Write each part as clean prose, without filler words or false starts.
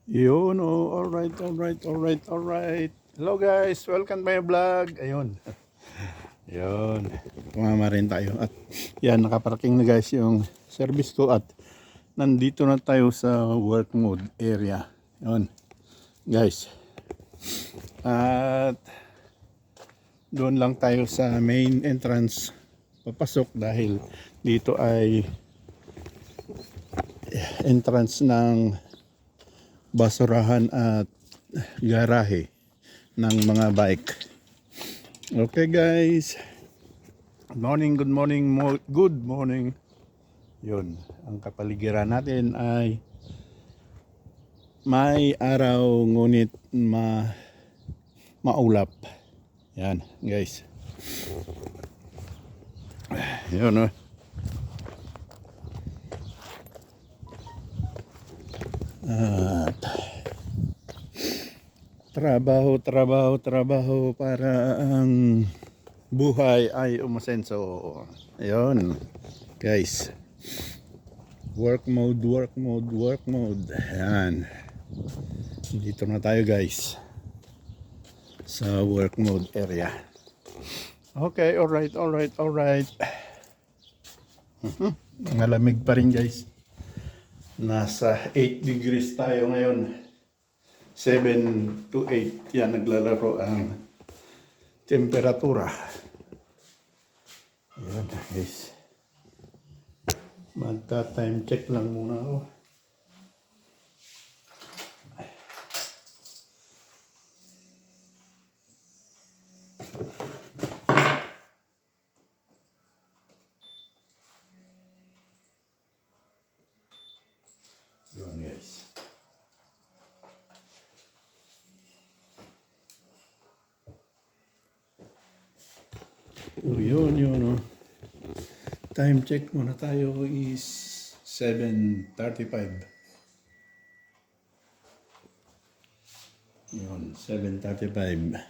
Yun, oh, alright, alright, alright, alright. Hello guys, welcome to my vlog. Ayun, yun. Tumama rin tayo. At yan, nakaparking na guys yung service ko. At nandito na tayo sa work mode area. Yun, guys. At doon lang tayo sa main entrance papasok dahil dito ay entrance ng basurahan at garahe ng mga bike. Okay guys, good morning. Yun, ang kapaligiran natin ay may araw ngunit maulap. Yan guys. Yun, oh. At trabaho para ang buhay ay umasenso. Ayun, guys. Work mode. Ayan. Dito na tayo guys sa work mode area. Okay, alright. Malamig pa rin guys. Nasa 8 degrees tayo ngayon. 7 to 8. Yan, naglalaro ang temperatura. Ayan guys. Magta-time check lang muna ako. Yun guys. Yun, oh. Time check muna tayo is 7:35. Yun, 7:35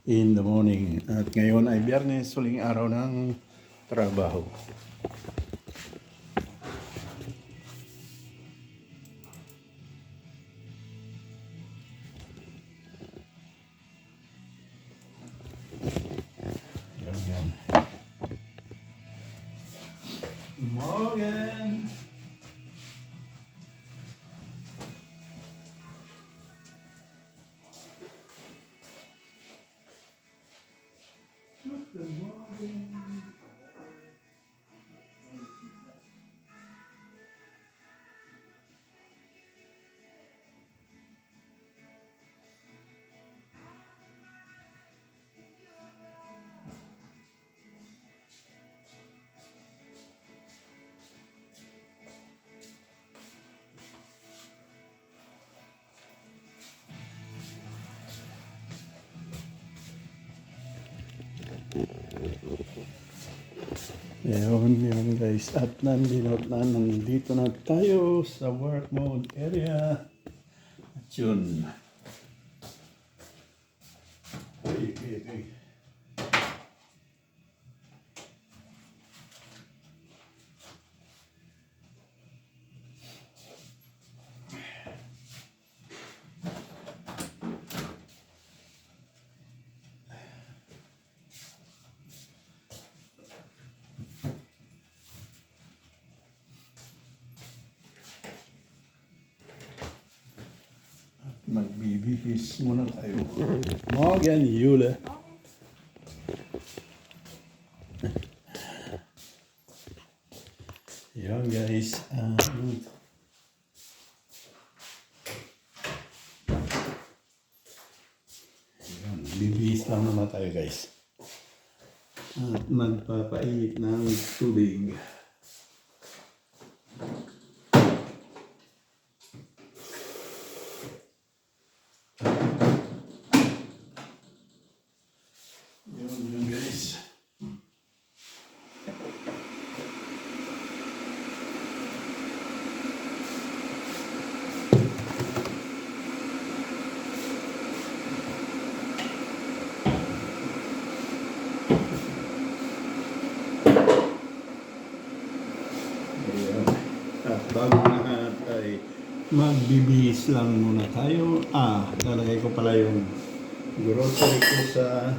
in the morning. At ngayon ay Biyernes, huling araw ng trabaho. Yan. Morgen! Yun guys. At nandito na tayo sa work mode area. At yun. Okay. Magbibihis muna tayo. Morgen, Jule. Yan guys. Bibihis lang muna tayo guys. At magpapainit ng tubig. Yun guys. Magbibihis lang muna tayo. Lalagay ko pala yung grocery ko sa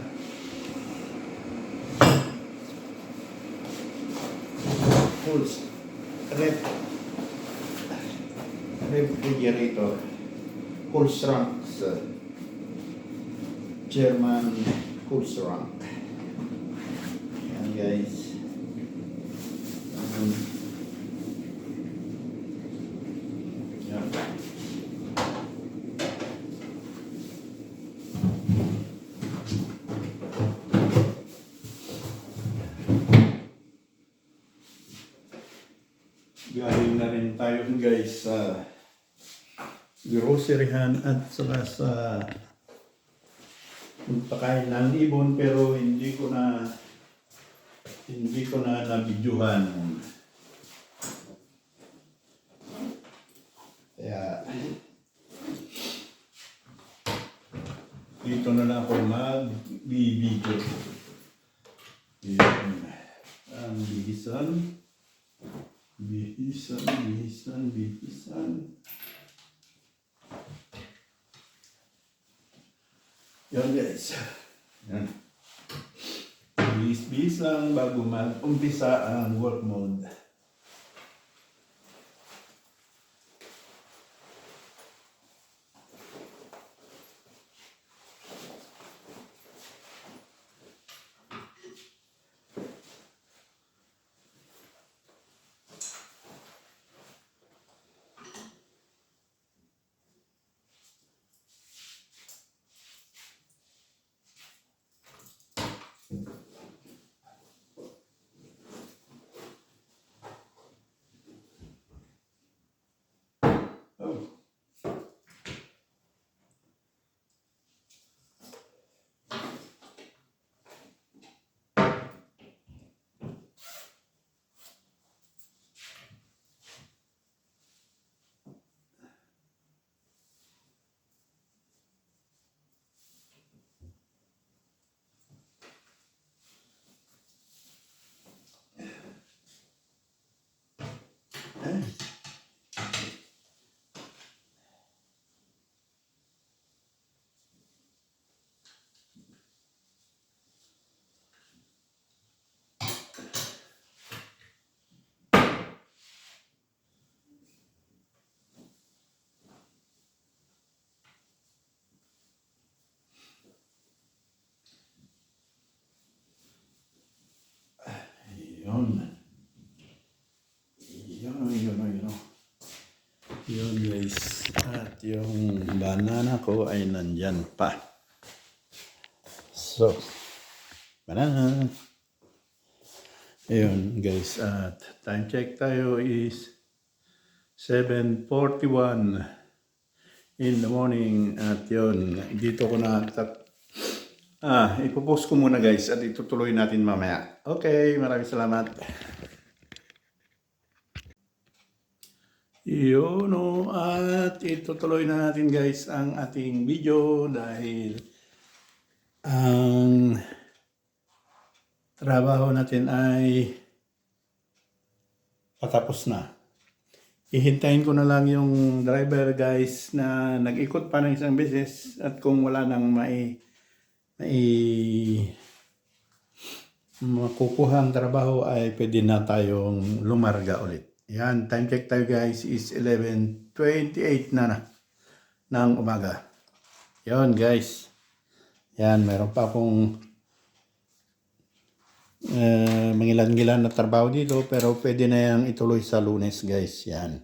full ref refrigerator. Cool shrunk sa German cool shrunk. Yan guys. Yan. Galing na rin tayo guys sa groceryhan at saka sa magpakain ng ibon, pero hindi ko na nabidyohan. Kaya dito na lang ako magbibidyo. Yan. Ang bihisan. Yan guys. Yan. Bis lang bago mag-umpisa ang work mode. Oh. Yun guys. At yung banana ko ay nandyan pa. So, banana. Ayun guys. At time check tayo is 7:41 in the morning. At yun, dito ko na ipopost ko muna guys at itutuloy natin mamaya. Okay, maraming salamat. Yun at itutuloy na natin guys ang ating video dahil ang trabaho natin ay patapos na. Ihintayin ko na lang yung driver guys na nag-ikot pa ng isang beses at kung wala nang makukuha ang trabaho ay pwede na tayong lumarga ulit. Yan, time check tayo guys is 11:28 na ng umaga. Yan guys. Yan, meron pa akong mangilan-ngilan na trabaho dito pero pwede na yang ituloy sa Lunes guys. Yan.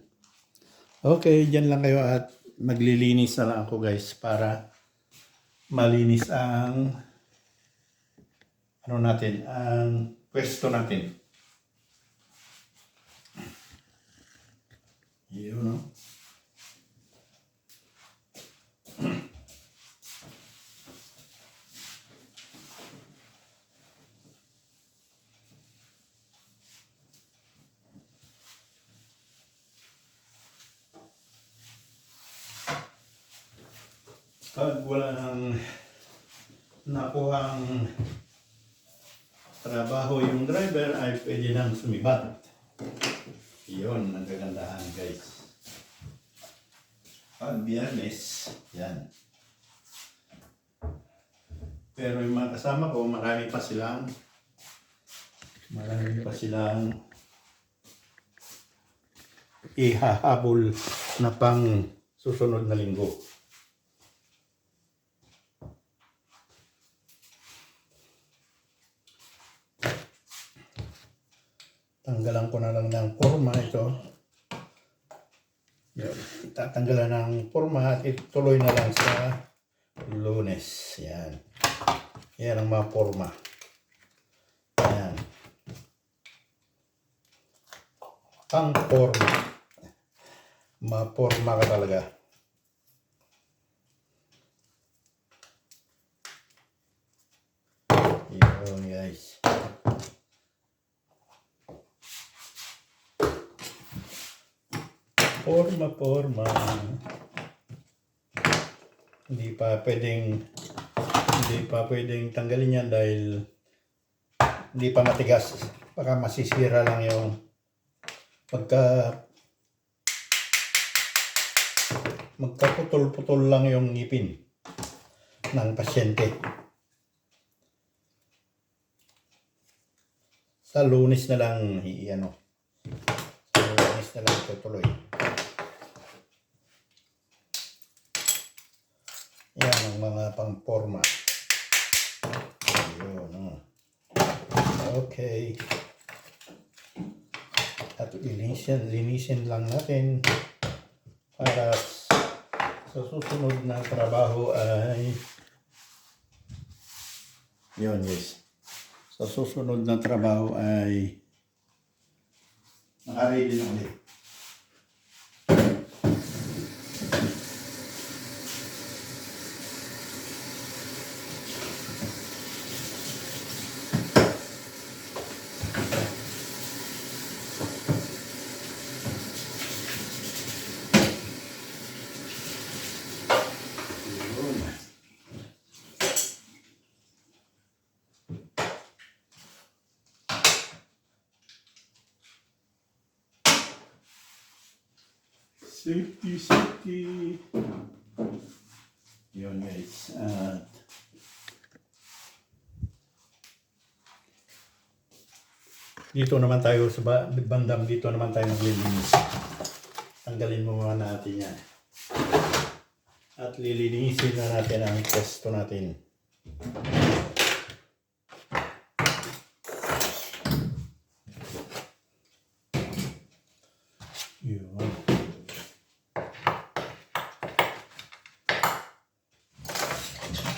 Okay, dyan lang kayo at maglilinis na lang ako guys para malinis ang ang pwesto natin. Yun, no? Pag wala nang nakuhang trabaho yung driver ay pwede nang sumibat. Yun ang kagandahan guys. Pag Biyernes, yan. Pero yung mga kasama ko, marami pa silang ihahabol na pang susunod na linggo. Tanggalan ko na lang ng forma ito. Yun. Tatanggalan ng forma at ituloy na lang sa Lunes. Yan. Yan ang mga forma. Yan. Pang forma. Mga forma ka talaga. Yun guys. Forma. Hindi pa pwedeng tanggalin yan dahil hindi pa matigas. Baka masisira lang yung magkaputol-putol lang yung ngipin ng pasyente. Sa Lunes na lang tutuloy. Yan ang mga pang-forma. Ayun. Okay. At linisin lang natin para sa susunod na trabaho ay yun guys. Sa susunod na trabaho ay naka-ready na ulit. Safety. Yun guys. At dito naman tayo sa bandang dito naman tayo maglilinis. Tanggalin mo muna natin yan. At lilinisin na natin ang pesto natin. Yun.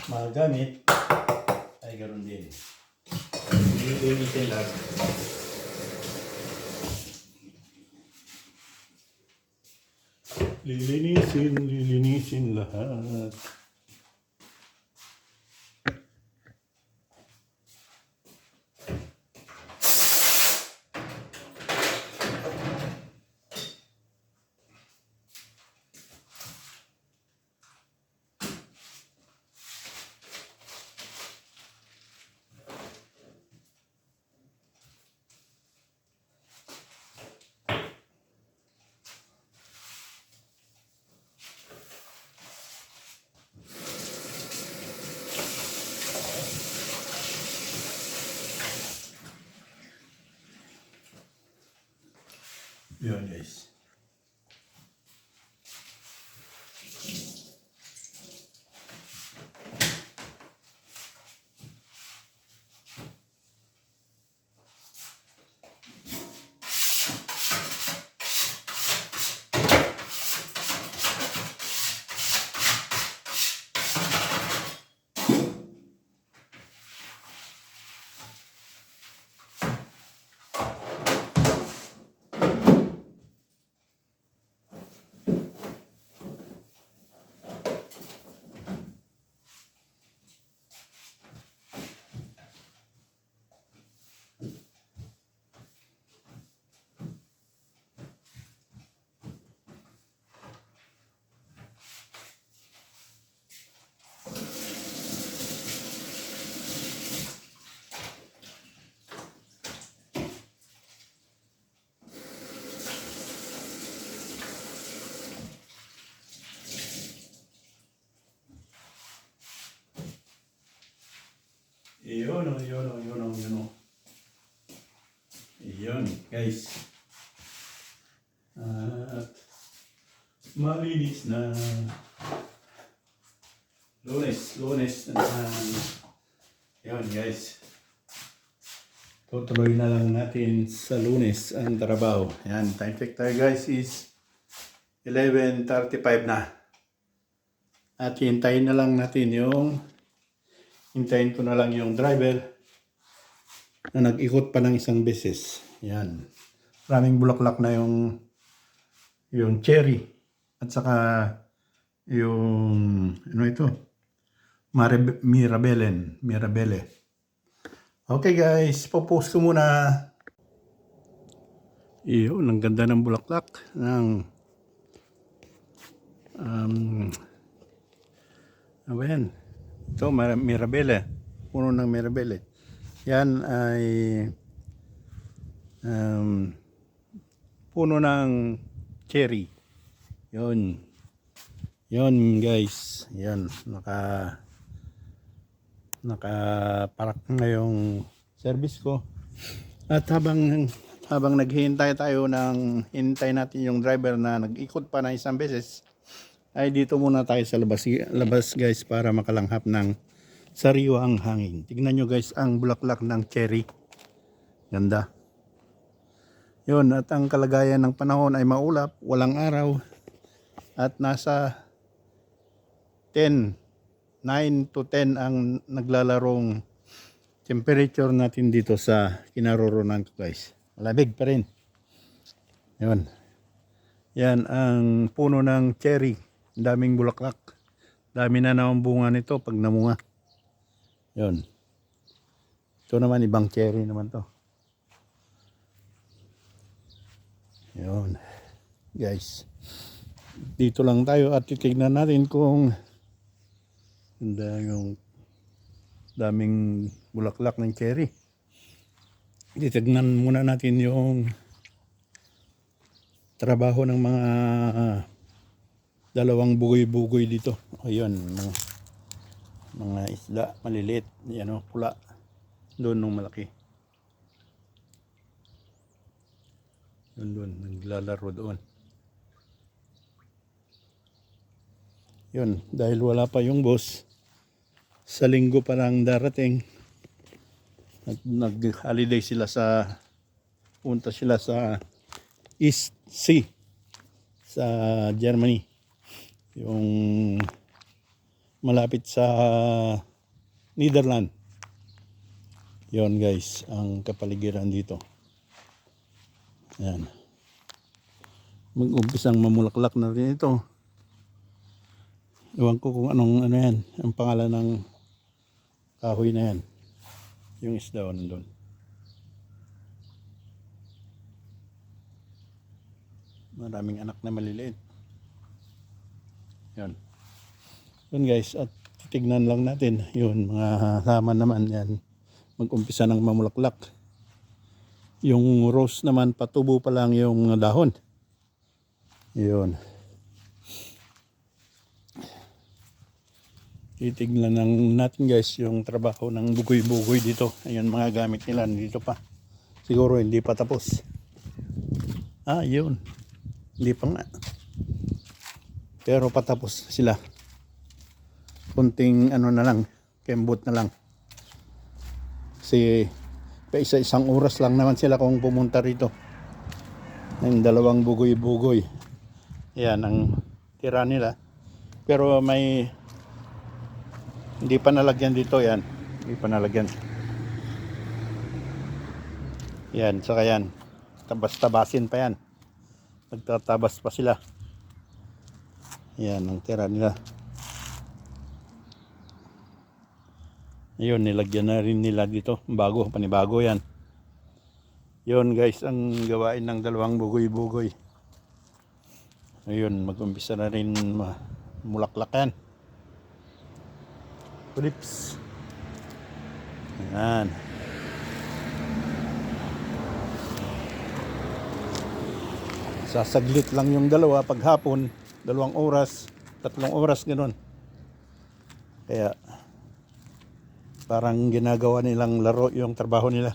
Mga gamit ay ganoon din. Lilinisin lang. Lilinisin lahat. Yun guys. Yun o, yun o, yun o, yun o. Yun, guys. At malinis na. Lunes na. Yun, guys. Tutuloy na lang natin sa Lunes ang trabaho. Yan, time check tayo guys is 11:35 na. At hintayin ko na lang yung driver na nag-ikot pa ng isang beses. Yan. Maraming bulaklak na yung cherry. At saka yung, ano ito? Mirabelle. Okay guys, popost ko muna. Iyon, ang ganda ng bulaklak ng ano ba yan? Ito, Mirabelle. Puno ng Mirabelle. Yan ay puno ng cherry. Yun. Yun guys. Yan. Nakaparak na yung service ko. At habang naghihintay tayo hintay natin yung driver na nag-ikot pa na isang beses, ay dito muna tayo sa labas guys para makalanghap ng sariwang hangin. Tignan nyo guys ang bulaklak ng cherry. Ganda. Yun, at ang kalagayan ng panahon ay maulap, walang araw, at nasa 9 to 10 ang naglalarong temperature natin dito sa kinaroroonan ko guys. Malamig pa rin. Yun. Yan ang puno ng cherry. Daming bulaklak. Dami na naman bunga nito pag namunga. Yun. Ito naman ibang cherry naman to. Yun. Guys. Dito lang tayo at titignan natin kung yung daming bulaklak ng cherry. Titignan muna natin yung trabaho ng mga dalawang bugoy-bugoy dito. Ayun, mga isda maliliit, yan o, pula. Doon nung malaki. Doon, naglalaro doon. Yun, dahil wala pa yung boss, sa linggo pa lang darating. At nag-holiday sila punta sila sa East Sea sa Germany. Yung malapit sa Netherlands. Yon guys, ang kapaligiran dito. Yan. Mag-umpisang mamulaklak na rin ito. Ewan ko kung anong yan, ang pangalan ng kahoy na yan. Yung isda nandun. Maraming anak na maliliit. Yan. Yun guys, at titignan lang natin. Yun, mga halaman naman yan. Mag-umpisa ng mamulaklak. Yung rose naman, patubo pa lang yung dahon. Yun. Titignan lang natin guys yung trabaho ng bugoy-bugoy dito. Ayun, mga gamit nila dito pa. Siguro hindi pa tapos. Yun. Hindi pa nga. Pero patapos sila. Kunting ano na lang, kembot na lang. Kasi isa-isang oras lang naman sila kung pumunta rito. Yung dalawang bugoy-bugoy. Yan ang tira nila. Pero may hindi pa nalagyan dito yan. Hindi pa nalagyan. Yan, saka yan. Tabas-tabasin pa yan. Nagtatabas pa sila. Yan ang tira nila. Ayun, nilagyan na rin nila dito. Bago, panibago yan. Yun guys, ang gawain ng dalawang bugoy-bugoy. Ayun, mag-umpisa na rin mulaklak yan. Tulips. Yan. Sasaglit lang yung dalawa paghapon. 2 oras, 3 oras, gano'n. Kaya Parang ginagawa nilang laro yung trabaho nila.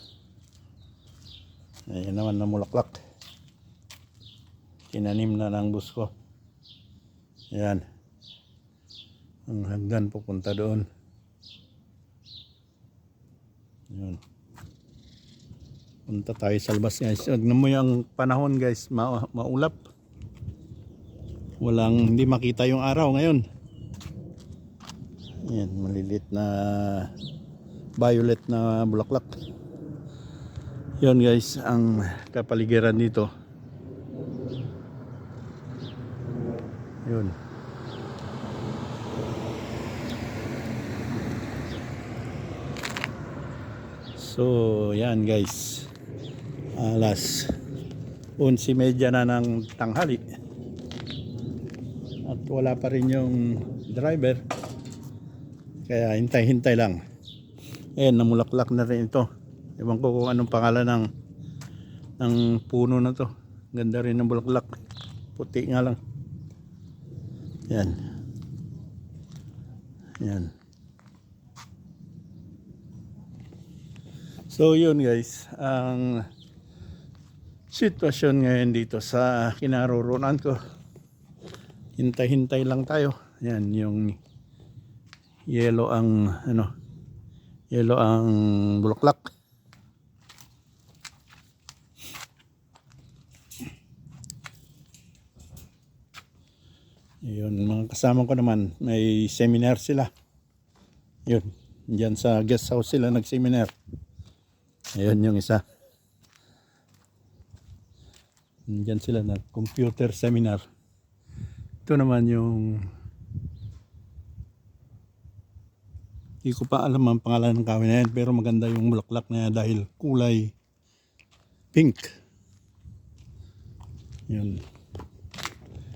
Ayan naman na mulaklak. Tinanim na ng boss ko. Ayan. Ang hagdan pupunta doon. Ayan. Punta tayo sa labas guys. Tignan mo yung panahon guys. Maulap. Hindi makita yung araw ngayon. Ayan. Malilit na violet na bulaklak. Yun guys. Ang kapaligiran dito. Yun. So, yan guys. Alas 11:30 na ng tanghali. At wala pa rin yung driver. Kaya hintay-hintay lang. Namulaklak na rin ito. Ewan ko kung anong pangalan ng puno na to. Ganda rin ng bulaklak. Puti nga lang. Yan. Yan. So yun guys, ang sitwasyon ngayon dito sa kinaroroonan ko. Hintay-hintay lang tayo. Yan yung yellow ang bulaklak. Yun, mga kasama ko naman, may seminar sila. Yun, diyan sa guest house sila nag-seminar. Ayun yung isa. Diyan sila nag-computer seminar. Ito naman yung hindi ko pa alam ang pangalan ng kahoy na yan, pero maganda yung bulaklak na yan dahil kulay pink. Yun.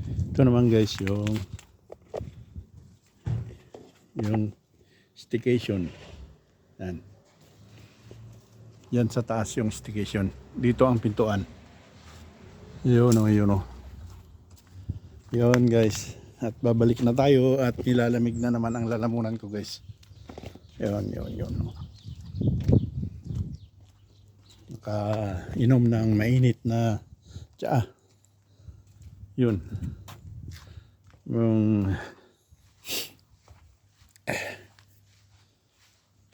Ito naman guys yung staycation. Yan. Yan sa taas yung staycation. Dito ang pintuan. Yun o. Yun guys. At babalik na tayo at nilalamig na naman ang lalamunan ko guys. Yun. Nakainom ng mainit na tsaa. Yun. Yung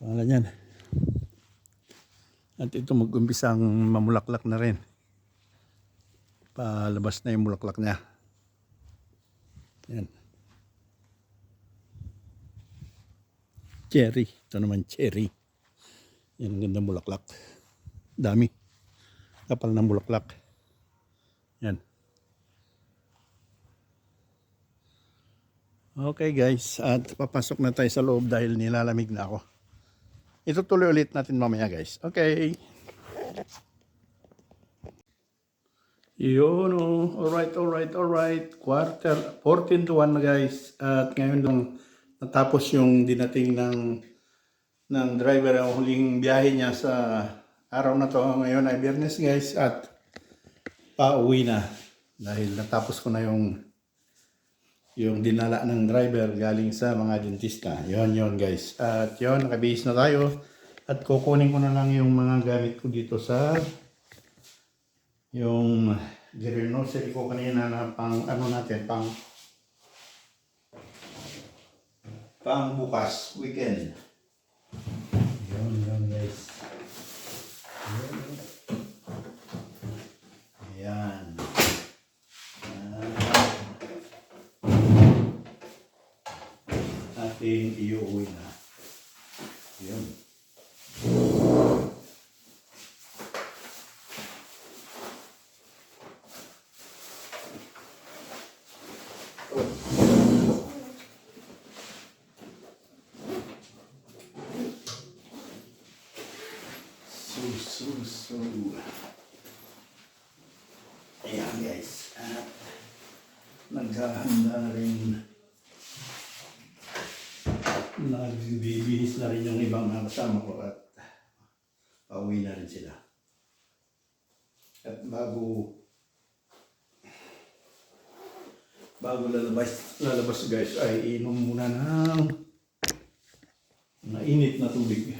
pangalan yan. At ito mag-umpisang mamulaklak na rin. Palabas na yung mulaklak niya. Yan. Cherry. Ito naman cherry. Yan ang gandang bulaklak. Dami. Kapal ng bulaklak. Yan. Okay guys. At papasok na tayo sa loob dahil nilalamig na ako. Itutuloy ulit natin mamaya guys. Okay. Yun o. Alright. 14:45 na guys. At ngayon lang natapos yung dinating ng driver ang huling biyahe niya sa araw na to. Ngayon ay Biyernes guys. At pauwi na. Dahil natapos ko na yung dinala ng driver galing sa mga dentista. Yun guys. At yun, nakabihis na tayo. At kukunin ko na lang yung mga gamit ko dito sa yung grocery ko kanina na pang bukas, weekend. Yun guys. Ayan. Ating iuwi na. Yun. So. Ayan guys. At naghahanda na rin. Nagbibihis na rin yung ibang mga kasama ko at pauwi na rin sila. At bago lalabas guys ay inom muna ng Mainit na tubig.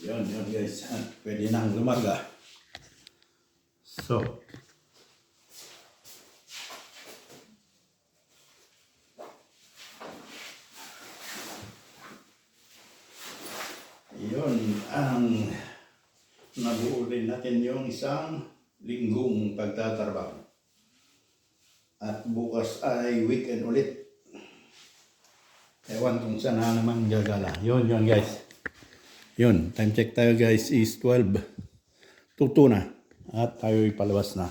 Yun guys, pwede nang lumaga. So, yun ang nabuo din natin yung isang linggong pagtatrabaho. At bukas ay weekend ulit. Ewan kung saan na naman gagala. Yun guys. Yun, time check tayo guys is 12 to 2 na. At tayo'y palabas na.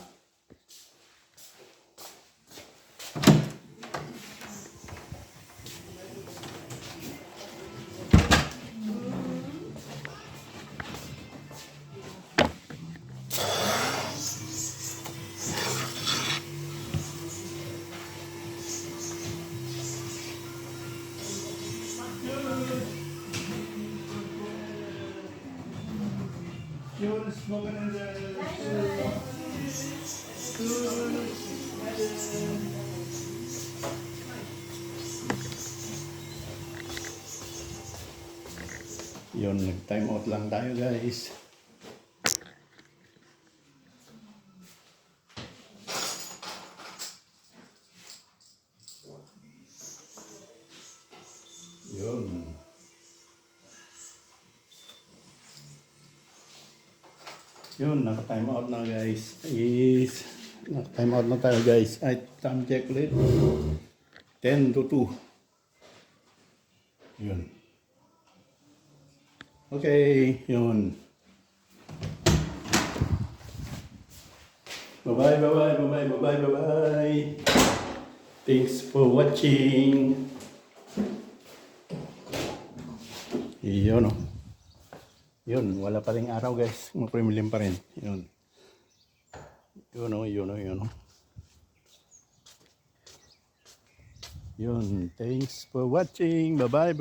Yun, smoking in the... Yun, nag-time out lang tayo guys. Yun. Yun, naka-time out na guys. Naka-time out na tayo guys. Ay, time check ulit. 10 to 2. Yun. Okay, yun. Bye-bye. Thanks for watching. Yun o. Yun, wala pa rin araw guys. Maprimilim pa rin. Yun. Yun o. Yun, thanks for watching. Bye-bye.